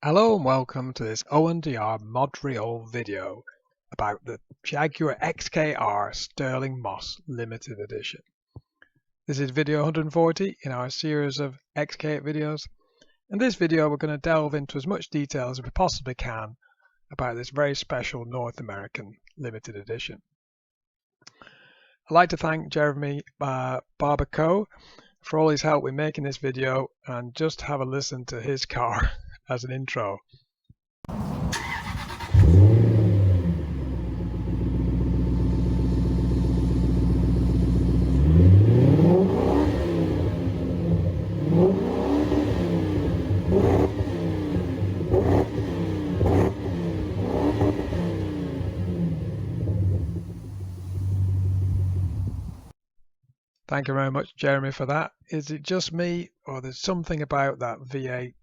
Hello and welcome to this O&DR Modurol video about the Jaguar XKR Stirling Moss Limited Edition. This is video 140 in our series of XK videos. In this video we're going to delve into as much detail as we possibly can about this very special North American limited edition. I'd like to thank Jeremy Barbaco for all his help with making this video, and just have a listen to his car as an intro. Thank you very much, Jeremy, for that. Is it just me, or there's something about that V8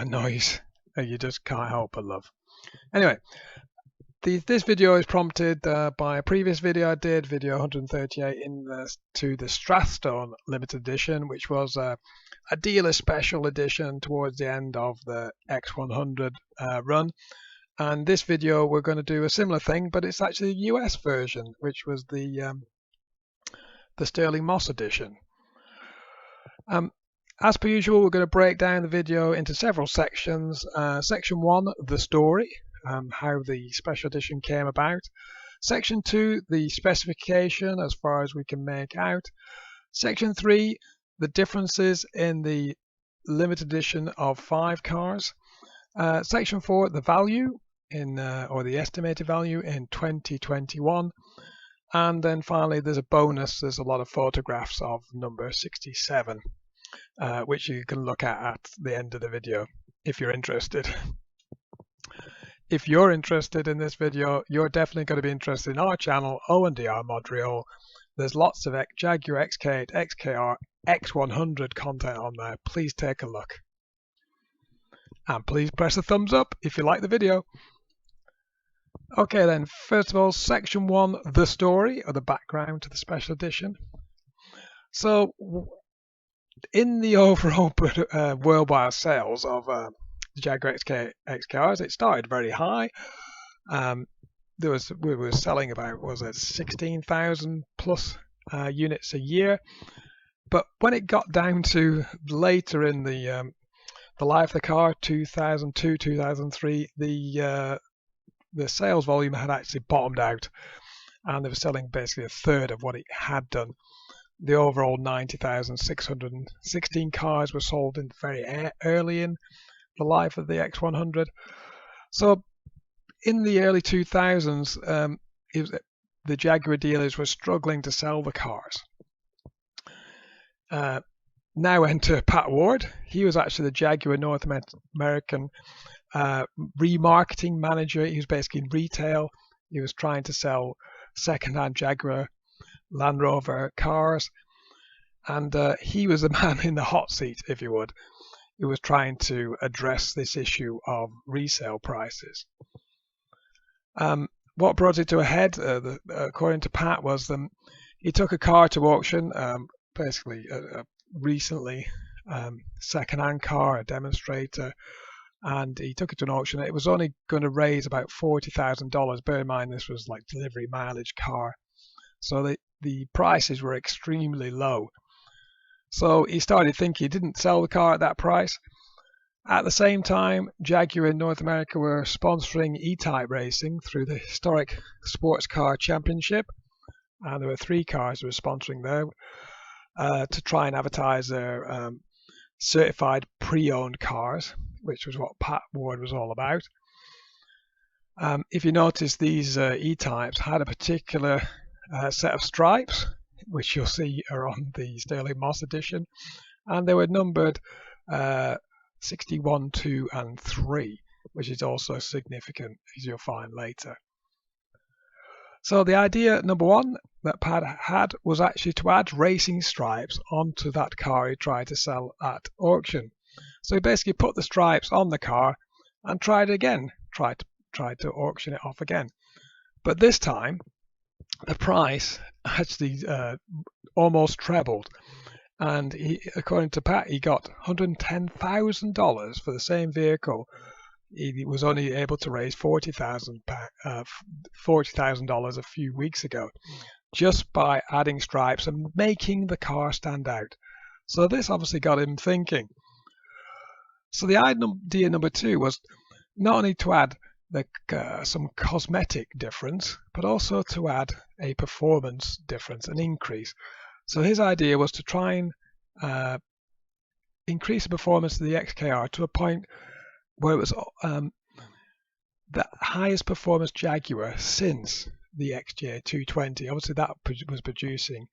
noise that you just can't help but love? Anyway, this video is prompted by a previous video I did, video 138, to the Stratstone limited edition, which was a dealer special edition towards the end of the X100 run. And this video we're going to do a similar thing, but it's actually a US version, which was the Stirling Moss edition. As per usual, we're going to break down the video into several sections. Section 1, the story, how the special edition came about. Section 2, the specification as far as we can make out. Section 3, the differences in the limited edition of 5 cars. Section 4, the value or the estimated value in 2021. And then finally, there's a bonus. There's a lot of photographs of number 67, which you can look at the end of the video if you're interested. If you're interested in this video, you're definitely going to be interested in our channel, O&DR Modurol. There's lots of Jaguar XKR X100 content on there. Please take a look. And please press a thumbs up if you like the video. Okay then, first of all, section 1, the story, or the background to the special edition. So, in the overall worldwide sales of the Jaguar XKRs, it started very high. We were selling about, 16,000 plus units a year. But when it got down to later in the life of the car, 2002, 2003, the sales volume had actually bottomed out, and they were selling basically a third of what it had done. The overall 90,616 cars were sold very early in the life of the X100. So in the early 2000s, the Jaguar dealers were struggling to sell the cars. Now enter Pat Ward. He was actually the Jaguar North American remarketing manager. He was basically in retail. He was trying to sell second-hand Jaguar Land Rover cars, and he was the man in the hot seat, if you would, who was trying to address this issue of resale prices. What brought it to a head, according to Pat, was he took a car to auction, basically recently second-hand car, a demonstrator, and he took it to an auction. It was only going to raise about $40,000. Bear in mind, this was like delivery mileage car, so the prices were extremely low. So he started thinking, he didn't sell the car at that price. At the same time, Jaguar in North America were sponsoring E-Type racing through the historic Sports Car Championship, and there were 3 cars that were sponsoring there to try and advertise their certified pre-owned cars, which was what Pat Ward was all about. If you notice, these E-Types had a particular set of stripes, which you'll see are on the Stirling Moss edition, and they were numbered 61, 2, and 3, which is also significant, as you'll find later. So the idea, number 1, that Pat had was actually to add racing stripes onto that car he tried to sell at auction. So he basically put the stripes on the car and tried again, tried to auction it off again. But this time, the price actually almost trebled, and according to Pat, he got $110,000 for the same vehicle he was only able to raise $40,000 a few weeks ago, just by adding stripes and making the car stand out. So this obviously got him thinking. So the idea number 2 was not only to add some cosmetic difference, but also to add a performance difference, an increase. So his idea was to try and increase the performance of the XKR to a point where it was the highest performance Jaguar since the XJ220. Obviously that was producing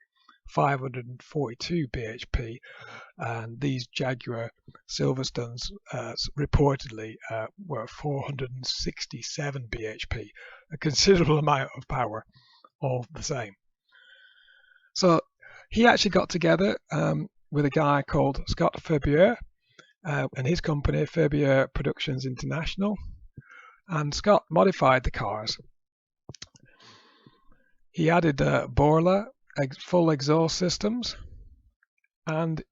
542 bhp, and these Jaguar Silverstones reportedly were 467 bhp, a considerable amount of power, all the same. So he actually got together with a guy called Scott Faerber and his company, Faerber Production International, and Scott modified the cars. He added Borla full exhaust systems, and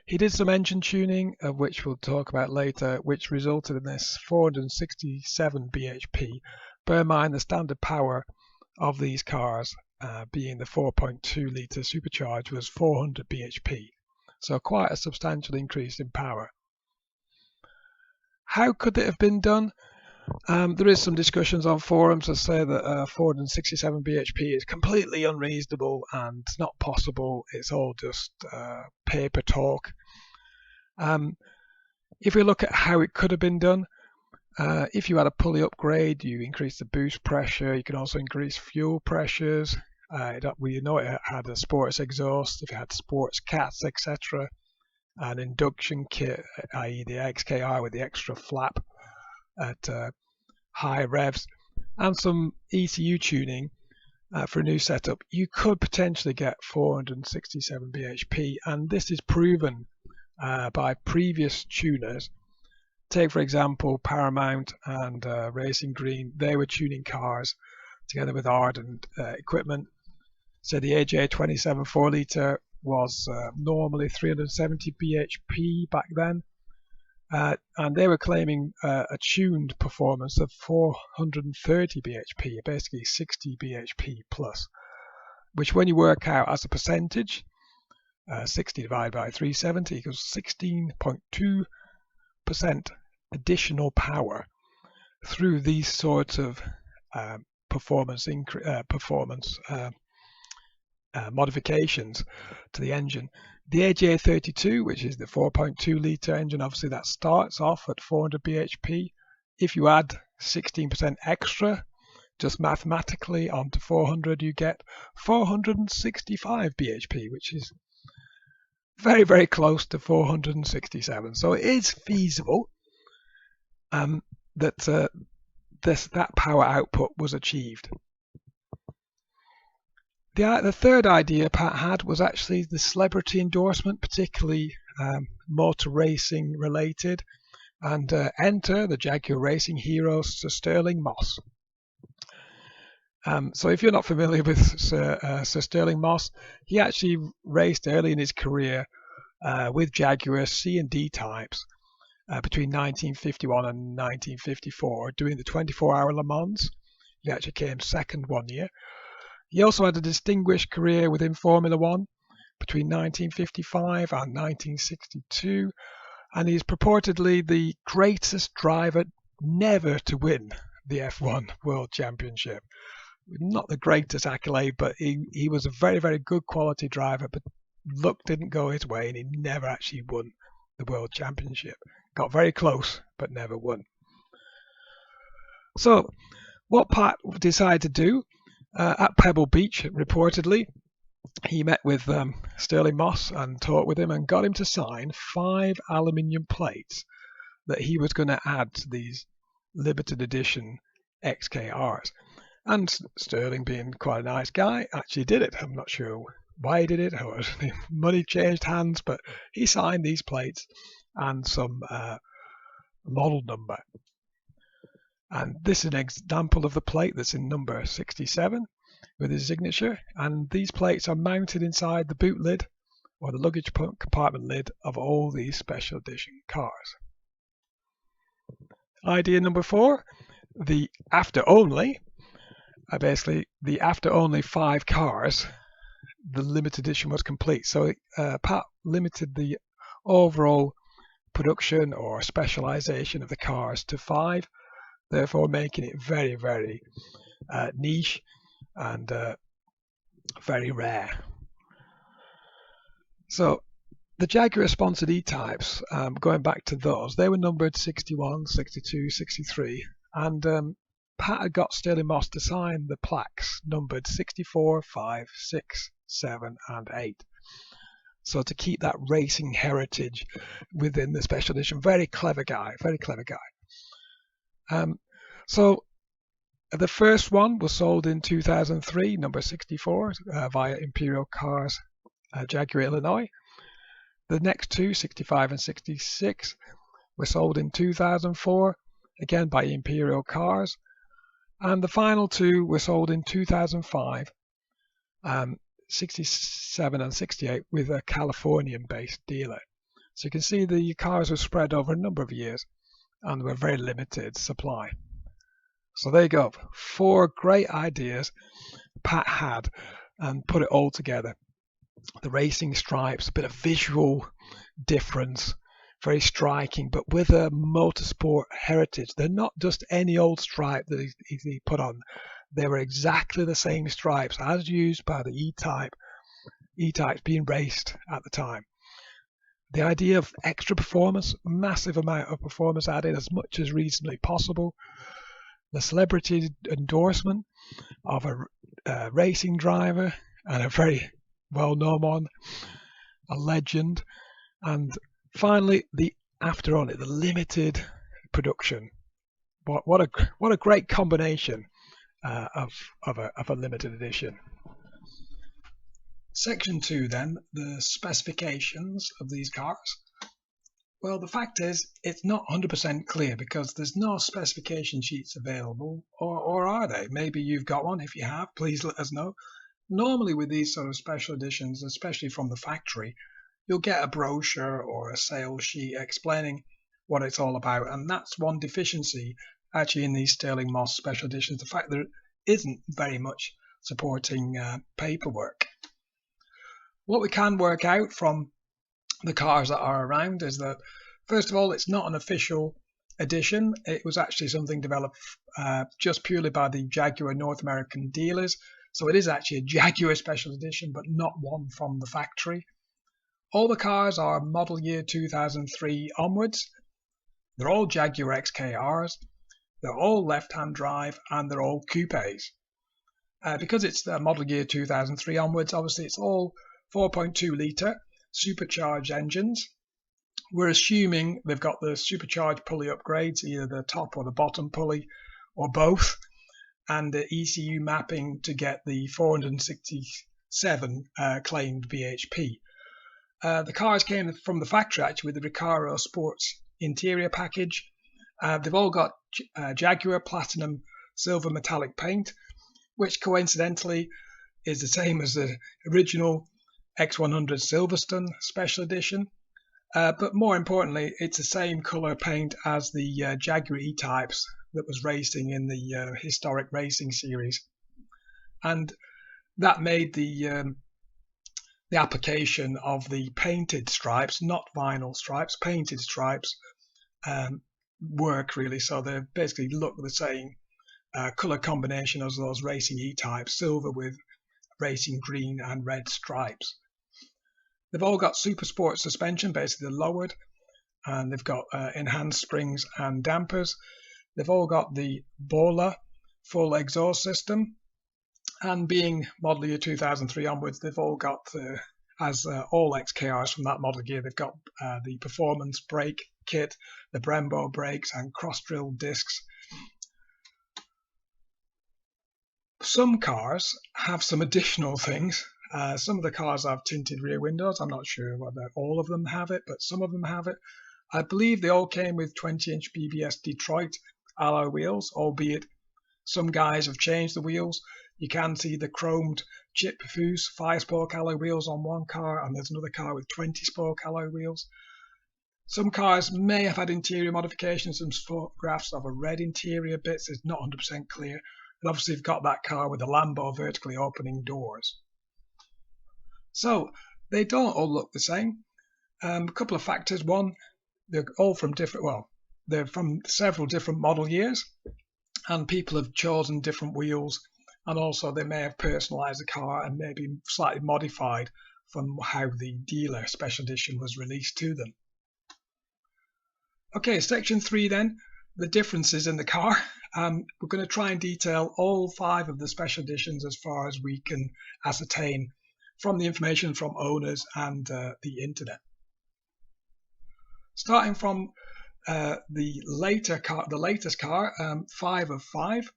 he did some engine tuning, of which we'll talk about later, which resulted in this 467 bhp. Bear in mind the standard power of these cars, being the 4.2 litre supercharged, was 400 bhp, so quite a substantial increase in power. How could it have been done? There is some discussions on forums that say that 467 bhp is completely unreasonable and it's not possible. It's all just paper talk. If we look at how it could have been done, if you had a pulley upgrade, you increase the boost pressure. You can also increase fuel pressures. We know it had a sports exhaust, if it had sports cats, etc. An induction kit, i.e. the XKR with the extra flap at high revs, and some ECU tuning for a new setup, you could potentially get 467 bhp, and this is proven by previous tuners. Take for example Paramount and Racing Green. They were tuning cars together with Ardent equipment. So the AJ27 4 litre was normally 370 bhp back then. And they were claiming a tuned performance of 430 bhp, basically 60 bhp plus, which when you work out as a percentage, 60 divided by 370 equals 16.2% additional power through these sorts of performance modifications to the engine. The AJ32, which is the 4.2 litre engine, obviously that starts off at 400 bhp. If you add 16% extra, just mathematically onto 400, you get 465 bhp, which is very, very close to 467. So it is feasible that that power output was achieved. The third idea Pat had was actually the celebrity endorsement, particularly motor racing related, and enter the Jaguar racing hero Sir Stirling Moss. So if you're not familiar with Sir Stirling Moss, he actually raced early in his career with Jaguar C and D types between 1951 and 1954, doing the 24-hour Le Mans. He actually came second one year. He also had a distinguished career within Formula One between 1955 and 1962, and he's purportedly the greatest driver never to win the F1 World Championship. Not the greatest accolade, but he was a very, very good quality driver, but luck didn't go his way and he never actually won the World Championship. Got very close, but never won. So what Pat decided to do, at Pebble Beach, reportedly, he met with Stirling Moss and talked with him and got him to sign 5 aluminium plates that he was going to add to these limited edition XKRs. And Stirling, being quite a nice guy, actually did it. I'm not sure why he did it, or money changed hands, but he signed these plates and some model number. And this is an example of the plate that's in number 67 with his signature, and these plates are mounted inside the boot lid or the luggage compartment lid of all these special edition cars. Idea number 4, the after only. Basically, the after only 5 cars, the limited edition was complete. So Pat limited the overall production or specialization of the cars to 5, therefore making it very, very niche and very rare. So the Jaguar sponsored E-types, going back to those, they were numbered 61, 62, 63, and Pat had got Stirling Moss to sign the plaques numbered 64, 5, 6, 7 and 8. So to keep that racing heritage within the special edition. Very clever guy, very clever guy. So the first one was sold in 2003, number 64, via Imperial Cars, Jaguar, Illinois. The next two, 65 and 66, were sold in 2004, again by Imperial Cars. And the final two were sold in 2005, 67 and 68, with a Californian-based dealer. So you can see the cars were spread over a number of years and were very limited supply. So there you go, 4 great ideas Pat had and put it all together. The racing stripes, a bit of visual difference, very striking, but with a motorsport heritage. They're not just any old stripe that he put on. They were exactly the same stripes as used by the E-types being raced at the time. The idea of extra performance, massive amount of performance added as much as reasonably possible. The celebrity endorsement of a racing driver and a very well-known one, a legend, and finally the after on it, the limited production. What a great combination of a limited edition. Section 2 then, the specifications of these cars. Well, the fact is, it's not 100% clear because there's no specification sheets available, or are they? Maybe you've got one. If you have, please let us know. Normally with these sort of special editions, especially from the factory, you'll get a brochure or a sales sheet explaining what it's all about, and that's one deficiency actually in these Stirling Moss special editions, the fact that there isn't very much supporting paperwork. What we can work out from the cars that are around is that, first of all, it's not an official edition. It was actually something developed just purely by the Jaguar North American dealers. So it is actually a Jaguar special edition, but not one from the factory. All the cars are model year 2003 onwards. They're all Jaguar XKRs. They're all left-hand drive, and they're all coupes. Because it's the model year 2003 onwards, obviously it's all 4.2 litre supercharged engines. We're assuming they've got the supercharged pulley upgrades, either the top or the bottom pulley, or both, and the ECU mapping to get the 467 claimed BHP. The cars came from the factory actually with the Recaro Sports interior package. They've all got Jaguar Platinum Silver Metallic paint, which coincidentally is the same as the original X100 Silverstone Special Edition. But more importantly, it's the same colour paint as the Jaguar E-types that was racing in the historic racing series. And that made the application of the painted stripes, not vinyl stripes, painted stripes, work really. So they basically look the same colour combination as those racing E-types, silver with racing green and red stripes. They've all got super sport suspension, basically lowered, and they've got enhanced springs and dampers. They've all got the Bola full exhaust system, and being model year 2003 onwards, they've all got, as all XKRs from that model year, they've got the performance brake kit, the Brembo brakes and cross-drill discs. Some cars have some additional things. Some of the cars have tinted rear windows. I'm not sure whether all of them have it, but some of them have it. I believe they all came with 20-inch BBS Detroit alloy wheels, albeit some guys have changed the wheels. You can see the chromed chip foose 5-spoke alloy wheels on one car, and there's another car with 20-spoke alloy wheels. Some cars may have had interior modifications. Some photographs of a red interior bits is not 100% clear. And obviously you've got that car with the Lambo vertically opening doors. So they don't all look the same. A couple of factors. One, they're all from different, well, they're from several different model years, and people have chosen different wheels, and also they may have personalized the car and maybe slightly modified from how the dealer special edition was released to them. Okay, section 3 then, the differences in the car. We're going to try and detail all 5 of the special editions as far as we can ascertain from the information from owners and the internet. Starting from the latest car, 5 of 5.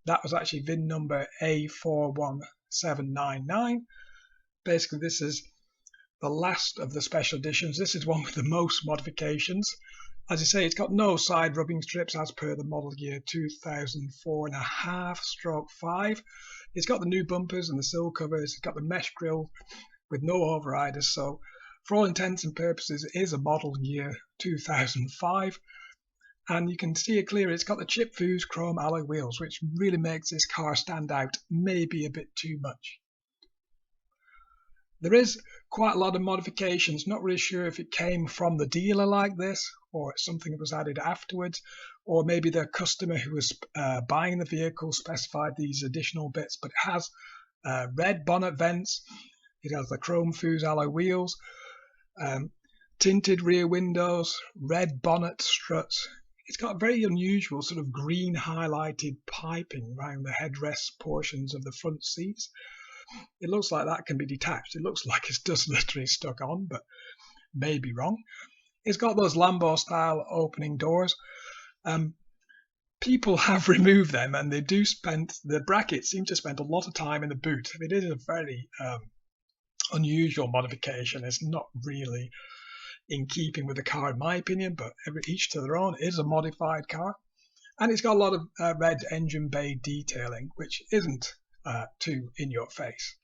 That was actually VIN number A41799. Basically, this is the last of the special editions. This is one with the most modifications. As I say, it's got no side rubbing strips as per the model year 2004.5/5. It's got the new bumpers and the sill covers. It's got the mesh grille with no overriders. So for all intents and purposes, it is a model year 2005. And you can see it clearly. It's got the chip fused chrome alloy wheels, which really makes this car stand out maybe a bit too much. There is quite a lot of modifications. Not really sure if it came from the dealer like this, or it's something that was added afterwards, or maybe the customer who was buying the vehicle specified these additional bits. But it has red bonnet vents, it has the chrome fused alloy wheels, tinted rear windows, red bonnet struts. It's got a very unusual sort of green highlighted piping around the headrest portions of the front seats. It looks like that can be detached. It looks like it's just literally stuck on, but may be wrong. It's got those Lambo style opening doors. People have removed them, and they do spend, the brackets seem to spend a lot of time in the boot. It is a very unusual modification. It's not really in keeping with the car in my opinion, but each to their own. It is a modified car, and it's got a lot of red engine bay detailing, which isn't too in your face.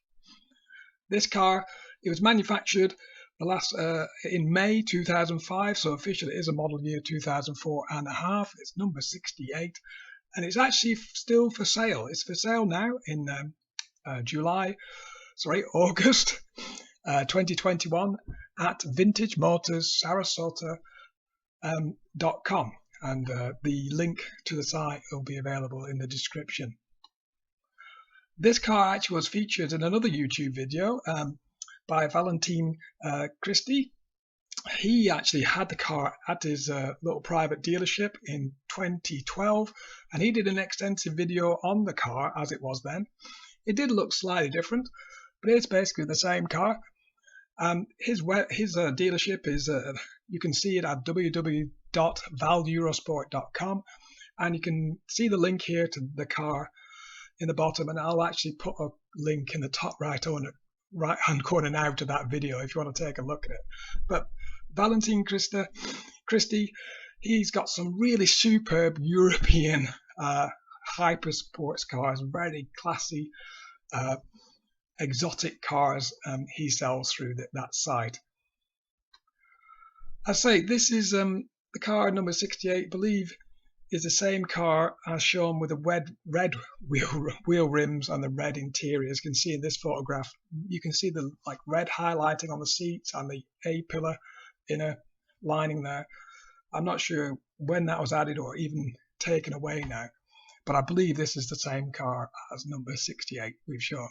This car, it was manufactured in May 2005, so officially it is a model year 2004.5. It's number 68, and it's actually still for sale. It's for sale now in August 2021 at vintagemotorssarasota.com, and the link to the site will be available in the description. This car actually was featured in another YouTube video by Valentine Christie. He actually had the car at his little private dealership in 2012, and he did an extensive video on the car as it was then. It did look slightly different, but it's basically the same car. His dealership is, you can see it at www.valeurosport.com, and you can see the link here to the car in the bottom, and I'll actually put a link in the top right hand corner now to that video if you want to take a look at it. But Valentine Christie, he's got some really superb European hyper sports cars, very classy exotic cars he sells through that site. I say this is the car number 68, I believe, is the same car as shown with the red wheel rims and the red interior. As you can see in this photograph, you can see the red highlighting on the seats and the A-pillar inner lining there. I'm not sure when that was added or even taken away now, but I believe this is the same car as number 68 we've shown.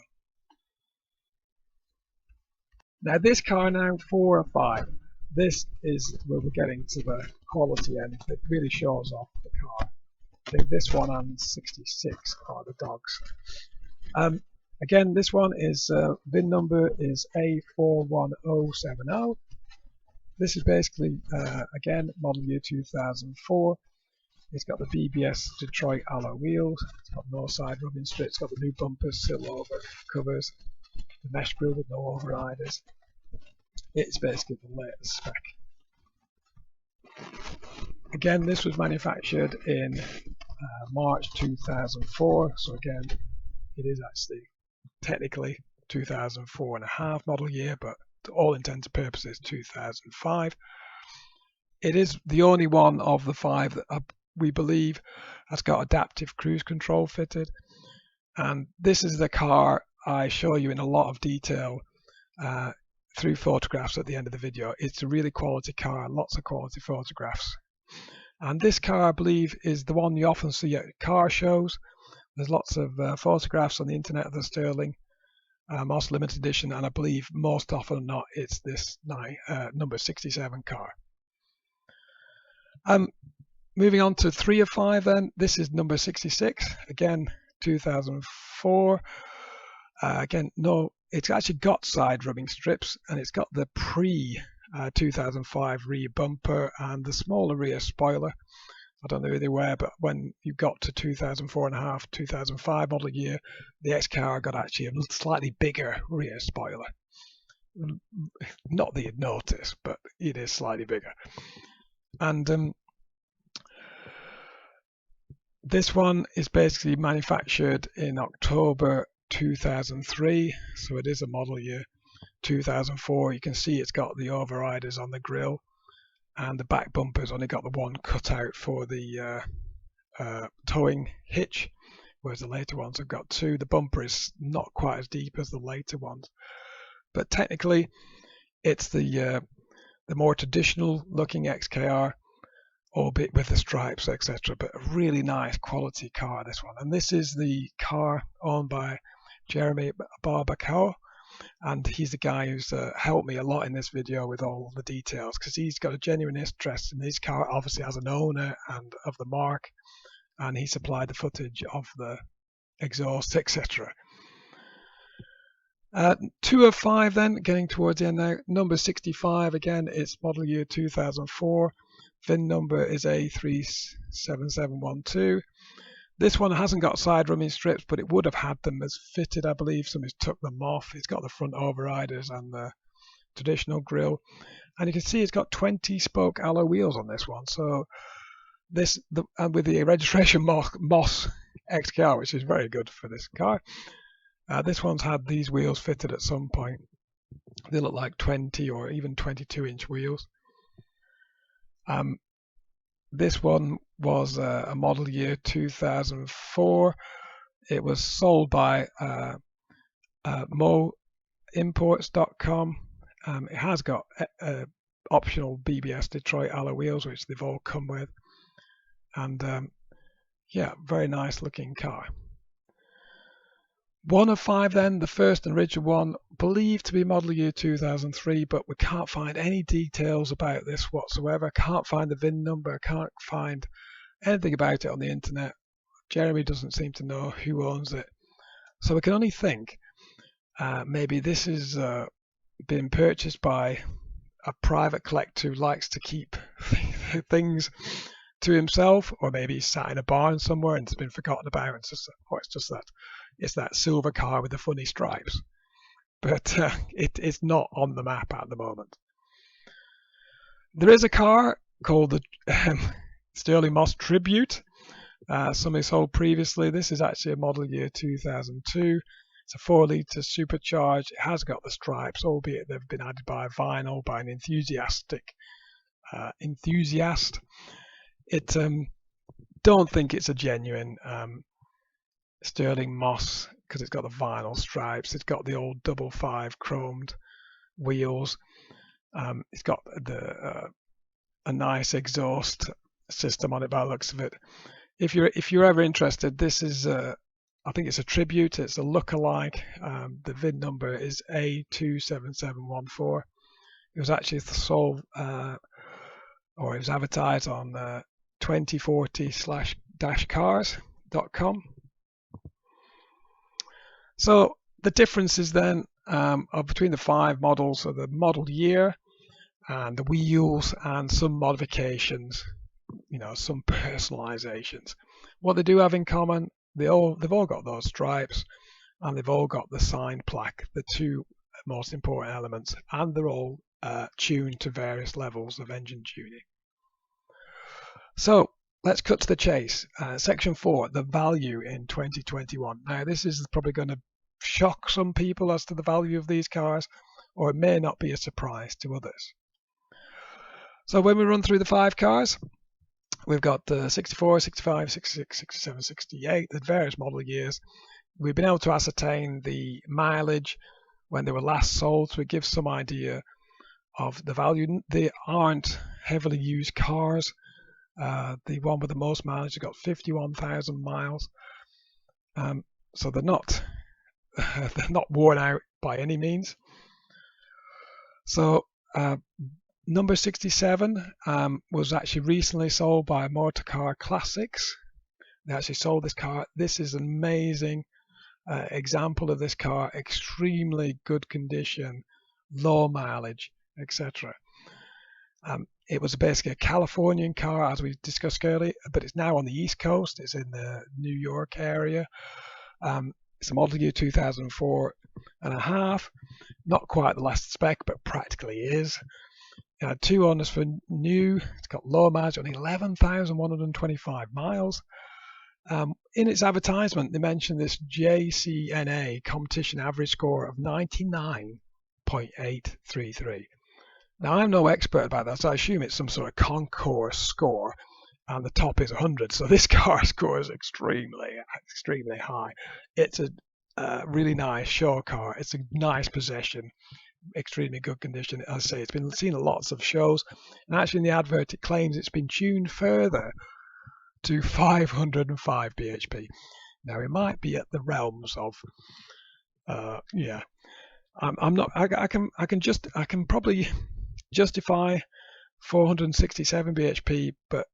Now this car now 4 or 5. This is where we're getting to the quality end. It really shows off the car. I think this one and 66 are the dogs. Again, this one is VIN number is A41070. This is basically again model year 2004. It's got the BBS Detroit alloy wheels. It's got no side rubbing strips. It's got the new bumpers, sill over covers, the mesh grille with no overriders. It's basically the latest spec. Again, this was manufactured in March 2004, so again it is actually technically 2004.5 model year, but to all intents and purposes 2005. It is the only one of the 5 that we believe has got adaptive cruise control fitted. And this is the car I show you in a lot of detail through photographs at the end of the video. It's a really quality car, lots of quality photographs. And this car, I believe, is the one you often see at car shows. There's lots of photographs on the internet of the Stirling Moss limited edition, and I believe most often than not it's this number 67 car. Moving on to 3 of 5 then. This is number 66, again 2004. Again, no, it's actually got side rubbing strips, and it's got the pre 2005 rear bumper and the smaller rear spoiler. I don't know who they were, but when you got to 2004.5, 2005 model year, the XKR got actually a slightly bigger rear spoiler. Not that you'd notice, but it is slightly bigger. And this one is basically manufactured in October 2003, so it is a model year 2004. You can see it's got the overriders on the grille, and the back bumper's only got the one cutout for the towing hitch, whereas the later ones have got 2. The bumper is not quite as deep as the later ones, but technically it's the more traditional looking XKR, albeit with the stripes, etc. But a really nice quality car, this one. And this is the car owned by Jeremy Barbacoa, and he's the guy who's helped me a lot in this video with all the details, because he's got a genuine interest in this car, obviously as an owner and of the mark, and he supplied the footage of the exhaust, etc. 2 of 5 then, getting towards the end now. Number 65, again, it's model year 2004. VIN number is A37712. This one hasn't got side rubbing strips, but it would have had them as fitted, I believe. Somebody's took them off. It's got the front overriders and the traditional grille, and you can see it's got 20-spoke alloy wheels on this one. So and with the registration Moss XKR, which is very good for this car. This one's had these wheels fitted at some point. They look like 20 or even 22-inch wheels. This one was a model year 2004. It was sold by moimports.com. It has got optional BBS Detroit alloy wheels, which they've all come with. And yeah, very nice looking car. 1 of 5 then, the first and original one, believed to be model year 2003, but we can't find any details about this whatsoever. Can't find the VIN number, can't find anything about it on the internet. Jeremy doesn't seem to know who owns it. So we can only think maybe this is being purchased by a private collector who likes to keep things to himself, or maybe he's sat in a barn somewhere and it's been forgotten about. It's that silver car with the funny stripes, but it's not on the map at the moment. There is a car called the Stirling Moss Tribute. Somebody sold previously. This is actually a model year 2002. It's a 4-litre supercharged. It has got the stripes, albeit they've been added by vinyl by an enthusiast. Don't think it's a genuine Stirling Moss, because it's got the vinyl stripes. It's got the old 5.5 chromed wheels. It's got a nice exhaust system on it by the looks of it. If you're ever interested, this is I think it's a Tribute. It's a look-alike. The VIN number is A27714. It was actually sold or it was advertised on 2040/cars.com. So the differences then are between the 5 models, so the model year and the wheels and some modifications, some personalizations. What they do have in common, they've all got those stripes, and they've all got the signed plaque, the 2 most important elements, and they're all tuned to various levels of engine tuning. So let's cut to the chase. Section 4, the value in 2021. Now this is probably going to shock some people as to the value of these cars, or it may not be a surprise to others. So when we run through the 5 cars, we've got the 64, 65, 66, 67, 68, the various model years. We've been able to ascertain the mileage when they were last sold, so it gives some idea of the value. They aren't heavily used cars. The one with the most mileage has got 51,000 miles. So they're not worn out by any means. So number 67 was actually recently sold by Motor Car Classics. They actually sold this car. This is an amazing example of this car. Extremely good condition, low mileage, etc. It was basically a Californian car, as we discussed earlier, but it's now on the East Coast. It's in the New York area. It's a model year 2004 and a half. Not quite the last spec, but practically is. It had 2 owners for new. It's got low mileage, only 11,125 miles. In its advertisement, they mentioned this JCNA competition average score of 99.833. Now, I'm no expert about that, so I assume it's some sort of concourse score, and the top is 100. So this car scores extremely high. It's a really nice show car. It's a nice possession, extremely good condition. As I say, it's been seen at lots of shows, and actually in the advert it claims it's been tuned further to 505 bhp. Now it might be at the realms of, I'm not. I can probably justify 467 bhp, but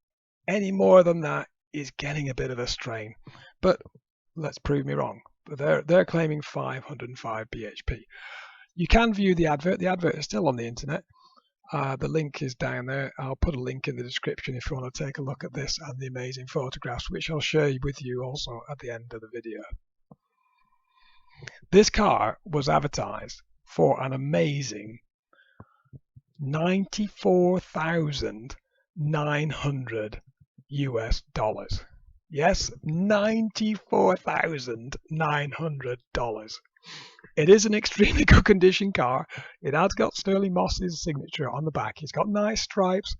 any more than that is getting a bit of a strain. But let's prove me wrong. But they're claiming 505 bhp. You can view the advert. The advert is still on the internet. The link is down there. I'll put a link in the description if you want to take a look at this and the amazing photographs, which I'll share with you also at the end of the video. This car was advertised for an amazing $94,900 US. Yes, $94,900. It is an extremely good condition car. It has got Stirling Moss's signature on the back. It's got nice stripes.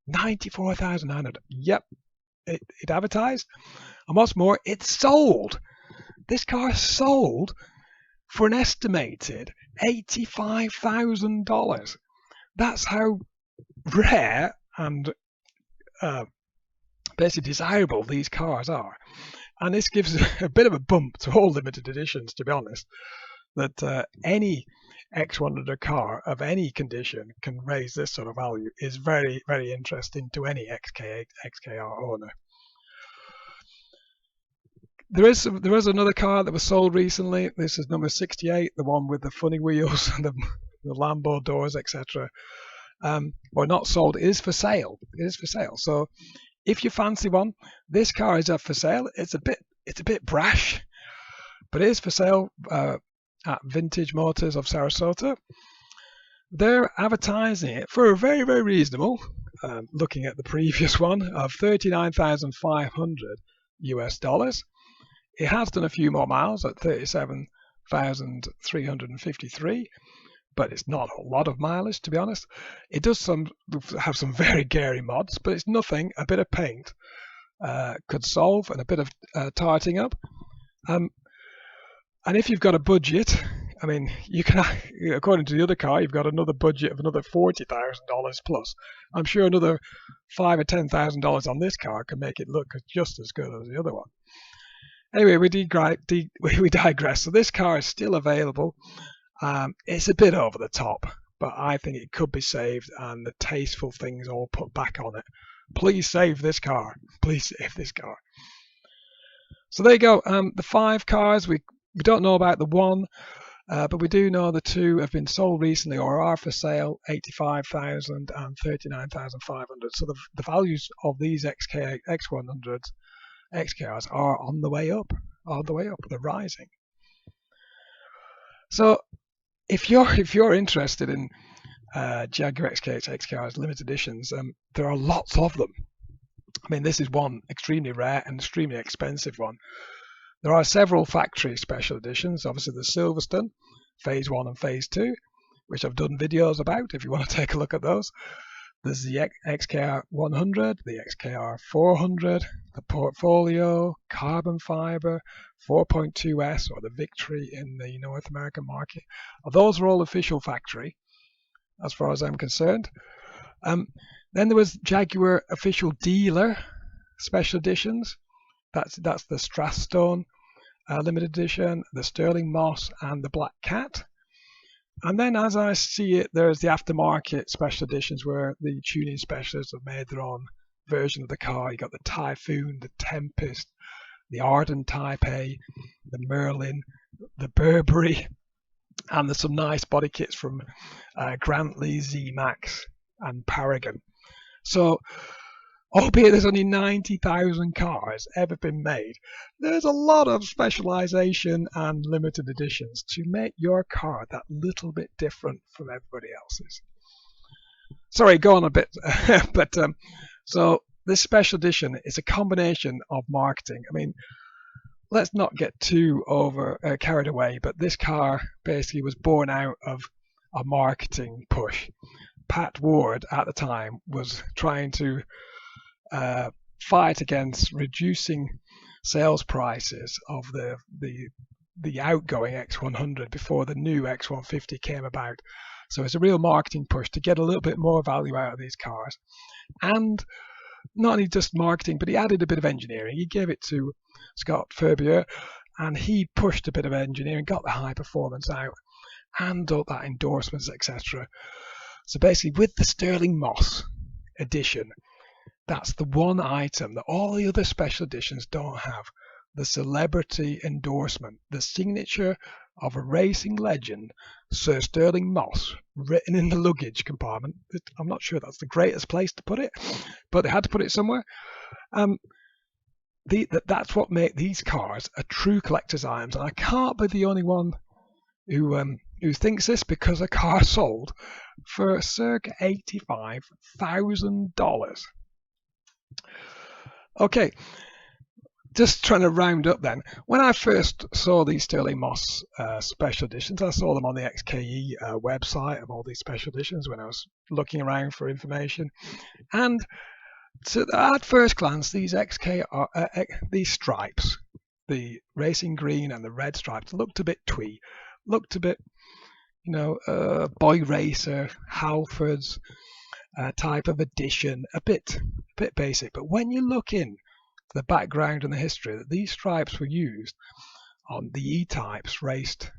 94,900. Yep, it advertised. And what's more, it sold. This car sold for an estimated $85,000. That's how rare and basically desirable these cars are. And this gives a bit of a bump to all limited editions, to be honest, that any X100 car of any condition can raise this sort of value is very, very interesting to any XKR owner. There is another car that was sold recently. This is number 68, the one with the funny wheels and the Lambo doors, etc. Or not sold. It is for sale. It is for sale. So if you fancy one, this car is up for sale. It's a bit brash, but it is for sale at Vintage Motors of Sarasota. They're advertising it for a very, very reasonable, looking at the previous one, of $39,500 US. It has done a few more miles at 37,353, but it's not a lot of mileage, to be honest. It does have some very gary mods, but it's nothing a bit of paint could solve, and a bit of tarting up. And if you've got a budget, I mean, you can, according to the other car, you've got another budget of another $40,000 plus. I'm sure another $5,000 or $10,000 on this car can make it look just as good as the other one. Anyway, we digress. So this car is still available. It's a bit over the top, but I think it could be saved, and the tasteful things all put back on it. Please save this car. Please save this car. So there you go. The 5 cars, we don't know about the one, but we do know the 2 have been sold recently or are for sale, $85,000 and $39,500. So the values of these X100s, XKRs are on the way up. They're rising. So if you're interested in Jaguar XKR's limited editions, there are lots of them. I mean, this is one extremely rare and extremely expensive one. There are several factory special editions. Obviously, the Silverstone, Phase 1 and Phase 2, which I've done videos about if you want to take a look at those. There's the XKR 100, the XKR 400, the Portfolio, Carbon Fiber, 4.2S, or the Victory in the North American market. Those are all official factory, as far as I'm concerned. Then there was Jaguar official dealer special editions. That's the Stratstone limited edition, the Stirling Moss, and the Black Cat. And then, as I see it, there's the aftermarket special editions where the tuning specialists have made their own version of the car. You got the Typhoon, the Tempest, the Arden Type A, the Merlin, the Burberry, and there's some nice body kits from Grantley, Z-Max, and Paragon. So, albeit there's only 90,000 cars ever been made, there's a lot of specialization and limited editions to make your car that little bit different from everybody else's. Sorry, go on a bit, but so this special edition is a combination of marketing. I mean, let's not get too carried away, but this car basically was born out of a marketing push. Pat Ward at the time was trying to fight against reducing sales prices of the outgoing X100 before the new X150 came about. So it's a real marketing push to get a little bit more value out of these cars. And not only just marketing, but he added a bit of engineering. He gave it to Scott Faerber, and he pushed a bit of engineering, got the high performance out, and all that endorsements, etc. So basically, with the Stirling Moss edition, that's the one item that all the other special editions don't have. The celebrity endorsement, the signature of a racing legend, Sir Stirling Moss, written in the luggage compartment. I'm not sure that's the greatest place to put it, but they had to put it somewhere. That's what makes these cars a true collector's items. And I can't be the only one who thinks this, because a car sold for circa $85,000. Okay, just trying to round up then. When I first saw these Stirling Moss special editions, I saw them on the XKE website of all these special editions when I was looking around for information. And so at first glance, these these stripes, the racing green and the red stripes, looked a bit twee, looked a bit, boy racer, Halfords type of edition, a bit basic. But when you look in the background and the history, that these stripes were used on the E-types raced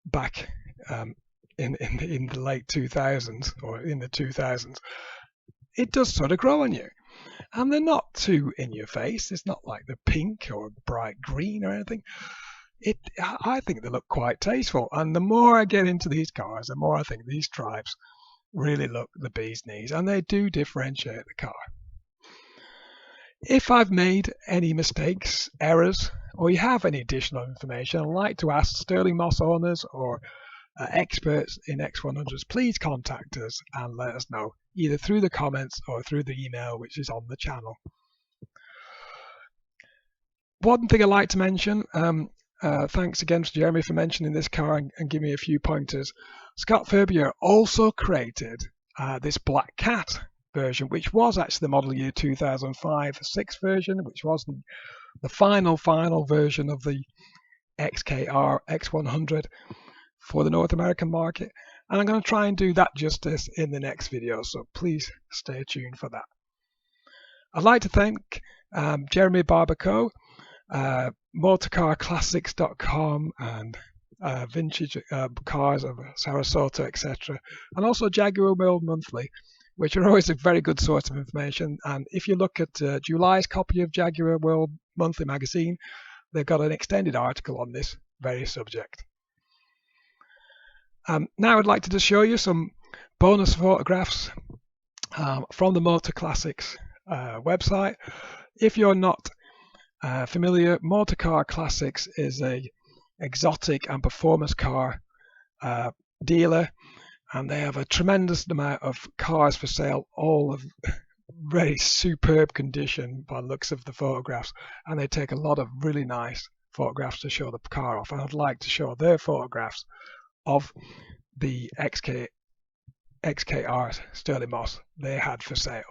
back in the late 2000s or in the 2000s, it does sort of grow on you. And they're not too in your face. It's not like the pink or bright green or anything. I think they look quite tasteful. And the more I get into these cars, the more I think these stripes really look the bee's knees, and they do differentiate the car. If I've made any mistakes, errors, or you have any additional information I'd like to ask Stirling Moss owners or experts in X100s, please contact us and let us know, either through the comments or through the email which is on the channel. One thing I'd like to mention, thanks again to Jeremy for mentioning this car and giving me a few pointers. Scott Faerber also created this Black Cat version, which was actually the model year 2005-6 version, which wasn't the final version of the XKR X100 for the North American market. And I'm going to try and do that justice in the next video, so please stay tuned for that. I'd like to thank Jeremy Barbaco, motorcarclassics.com, and vintage cars of Sarasota, etc., and also Jaguar World Monthly, which are always a very good source of information. And if you look at July's copy of Jaguar World Monthly magazine, they've got an extended article on this very subject. Now I'd like to just show you some bonus photographs from the Motor Classics website. If you're not familiar, Motor Car Classics is a exotic and performance car dealer, and they have a tremendous amount of cars for sale, all of very superb condition by the looks of the photographs, and they take a lot of really nice photographs to show the car off. And I'd like to show their photographs of the XKR XKR Stirling Moss they had for sale.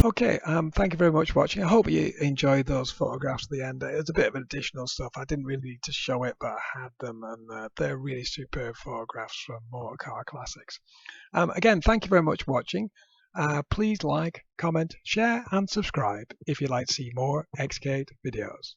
Okay, thank you very much for watching. I hope you enjoyed those photographs at the end. It was a bit of additional stuff. I didn't really need to show it, but I had them, and they're really superb photographs from motor car classics. Again, thank you very much for watching. Please like, comment, share, and subscribe if you'd like to see more XK videos.